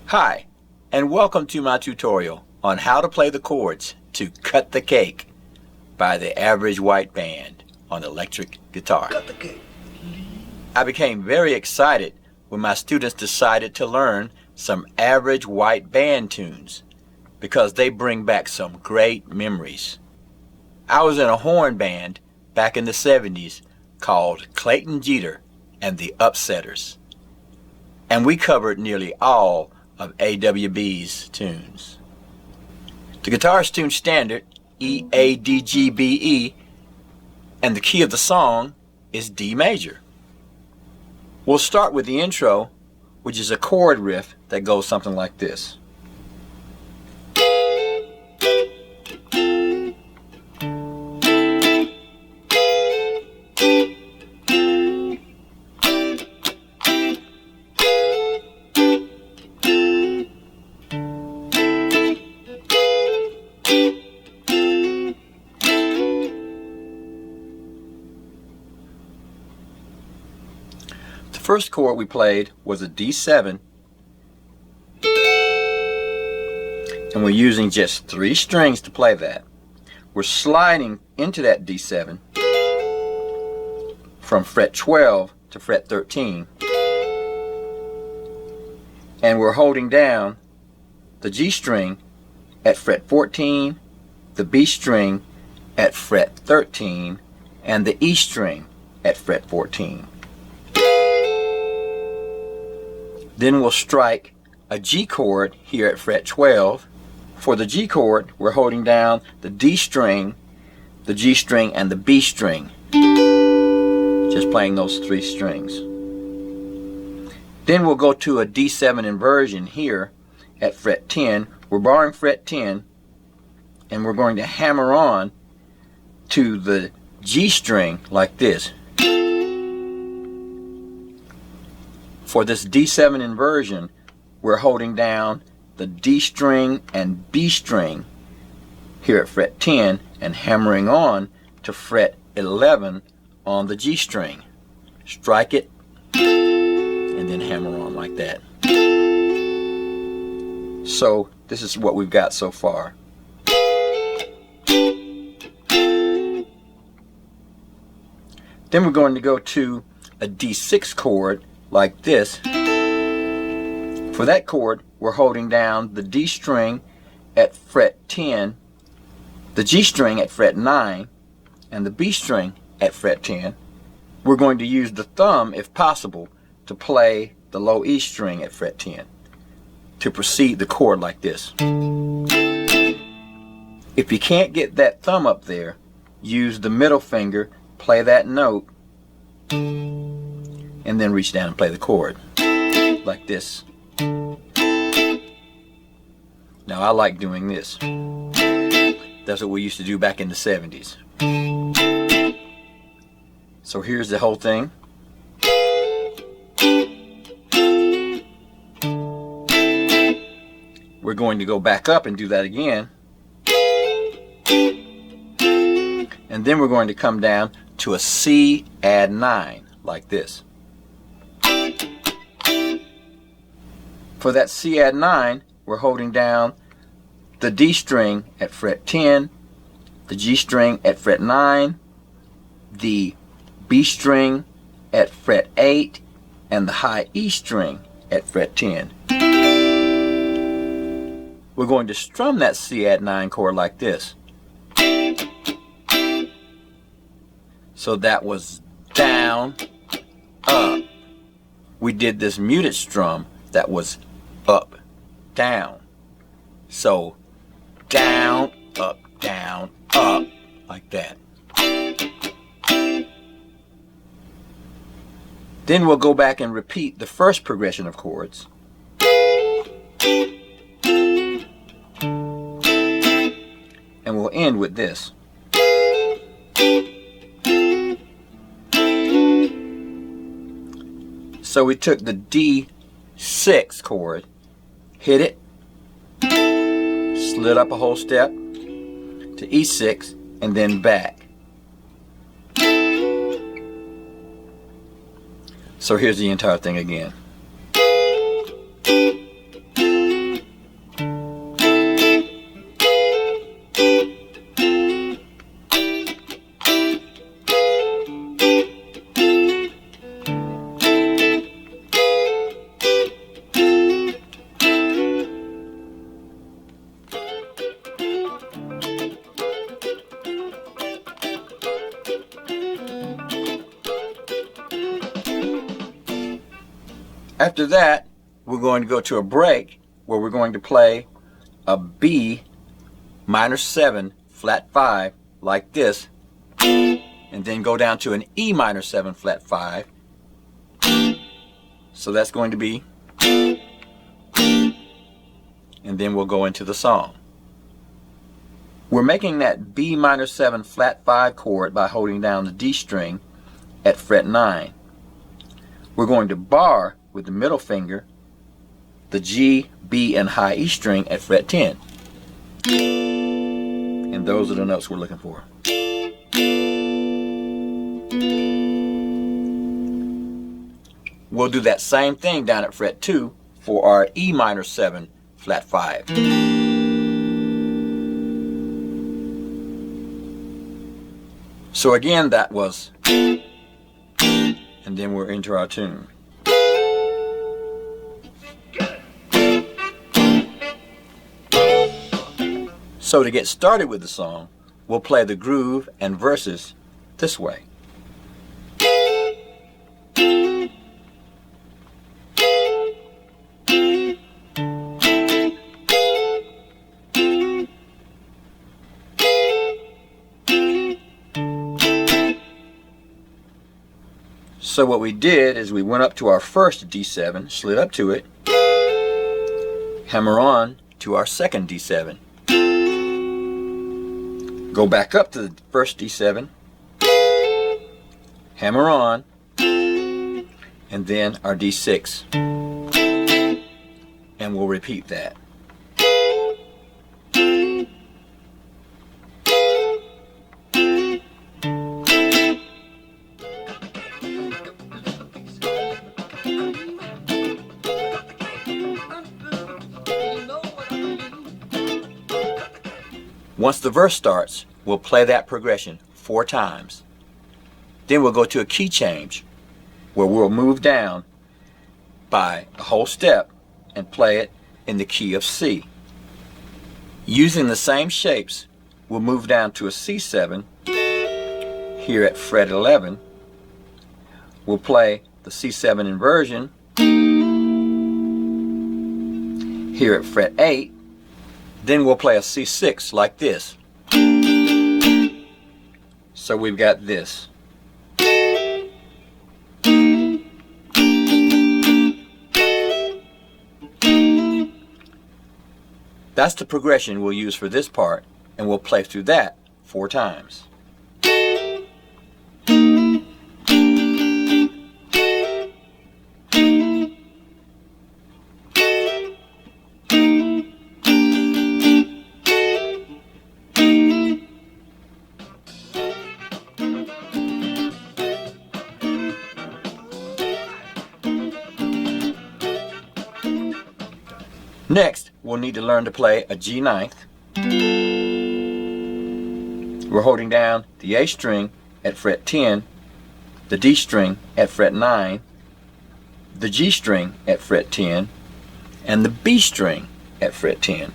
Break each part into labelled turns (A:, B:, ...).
A: Hi, and welcome to my tutorial on how to play the chords to Cut the Cake by the Average White Band on electric guitar.
B: Cut the cake.
A: I became very excited when my students decided to learn some Average White Band tunes because they bring back some great memories. I was in a horn band back in the 70s called Clayton Jeter and the Upsetters, and we covered nearly all of AWB's tunes. The guitar is tuned standard E, A, D, G, B, E, and the key of the song is D major. We'll start with the intro, which is a chord riff that goes something like this. The first chord we played was a D7, and we're using just 3 strings to play that. We're sliding into that D7 from fret 12 to fret 13, and we're holding down the G string at fret 14, the B string at fret 13, and the E string at fret 14. Then we'll strike a G chord here at fret 12. For the G chord, we're holding down the D string, the G string, and the B string. Just playing those 3 strings. Then we'll go to a D7 inversion here at fret 10. We're barring fret 10, and we're going to hammer on to the G string like this. For this D7 inversion, we're holding down the D string and B string here at fret 10 and hammering on to fret 11 on the G string. Strike it and then hammer on like that. So this is what we've got so far. Then we're going to go to a D6 chord like this. For that chord, we're holding down the D string at fret 10, the G string at fret 9, and the B string at fret 10. We're going to use the thumb, if possible, to play the low E string at fret 10 to proceed the chord like this. If you can't get that thumb up there, use the middle finger, play that note, and then reach down and play the chord like this. Now I like doing this. That's what we used to do back in the 70s. So here's the whole thing. We're going to go back up and do that again. And then we're going to come down to a C add 9 like this. For that C add 9, we're holding down the D string at fret 10, the G string at fret 9, the B string at fret 8, and the high E string at fret 10. We're going to strum that C add 9 chord like this. So that was down, up. We did this muted strum that was up, down. So down, up, like that. Then we'll go back and repeat the first progression of chords. And we'll end with this. So we took the D6 chord, hit it, slid up a whole step to E6, and then back. So here's the entire thing again. After that, we're going to go to a break where we're going to play a B minor 7 flat 5 like this, and then go down to an E minor 7 flat 5. So that's going to be, and then we'll go into the song. We're making that B minor 7 flat 5 chord by holding down the D string at fret 9. We're going to bar with the middle finger the G, B, and high E string at fret 10. And those are the notes we're looking for. We'll do that same thing down at fret 2 for our E minor 7 flat 5. So again, that was, and then we're into our tune. So to get started with the song, we'll play the groove and verses this way. So what we did is we went up to our first D7, slid up to it, hammer on to our second D7, go back up to the first D7, hammer on, and then our D6, and we'll repeat that. Once the verse starts, we'll play that progression 4 times. Then we'll go to a key change where we'll move down by a whole step and play it in the key of C. Using the same shapes, we'll move down to a C7 here at fret 11. We'll play the C7 inversion here at fret 8. Then we'll play a C6 like this. So we've got this. That's the progression we'll use for this part, and we'll play through that 4 times. Next, we'll need to learn to play a G ninth. We're holding down the A string at fret 10, the D string at fret 9, the G string at fret 10, and the B string at fret 10.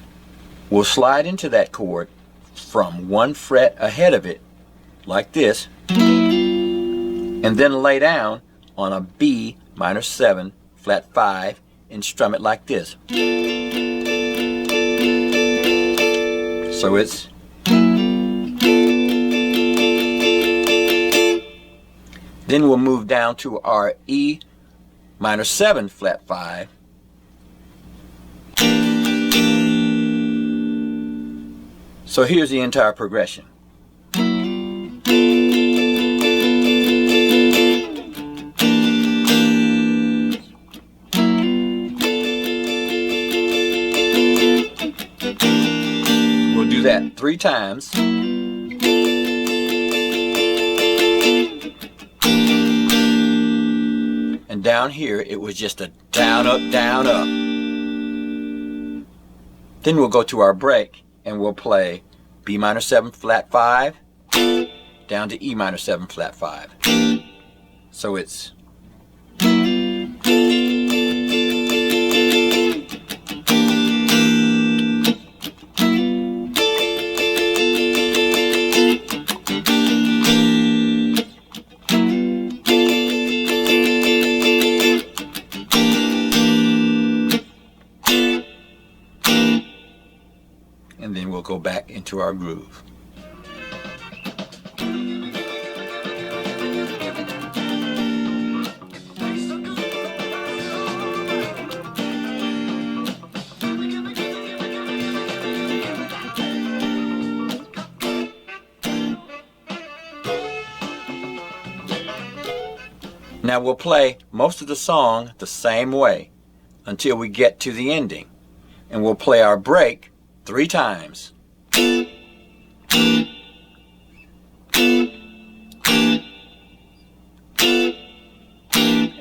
A: We'll slide into that chord from 1 fret ahead of it, like this, and then lay down on a B minor 7 flat 5 and strum it like this. So it's, then we'll move down to our E minor 7 flat 5, so here's the entire progression. We'll do that 3 times. And down here it was just a down, up, down, up. Then we'll go to our break and we'll play B minor 7 flat 5 down to E minor 7 flat 5. So it's, and then we'll go back into our groove. Now we'll play most of the song the same way until we get to the ending, and we'll play our break 3 times.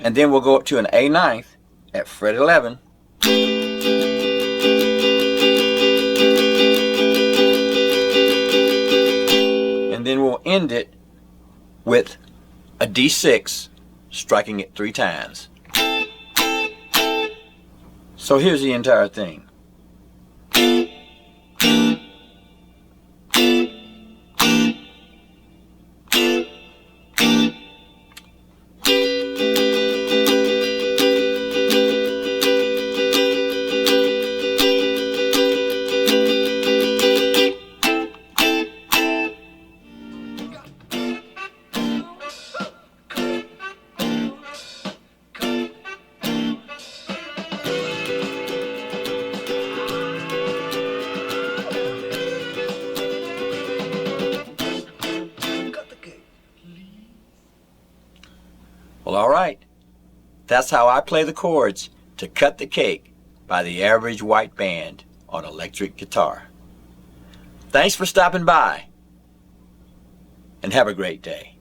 A: And then we'll go up to an A ninth at fret 11. And then we'll end it with a D6, striking it 3 times. So here's the entire thing. Well, all right. That's how I play the chords to Cut the Cake by the Average White Band on electric guitar. Thanks for stopping by, and have a great day.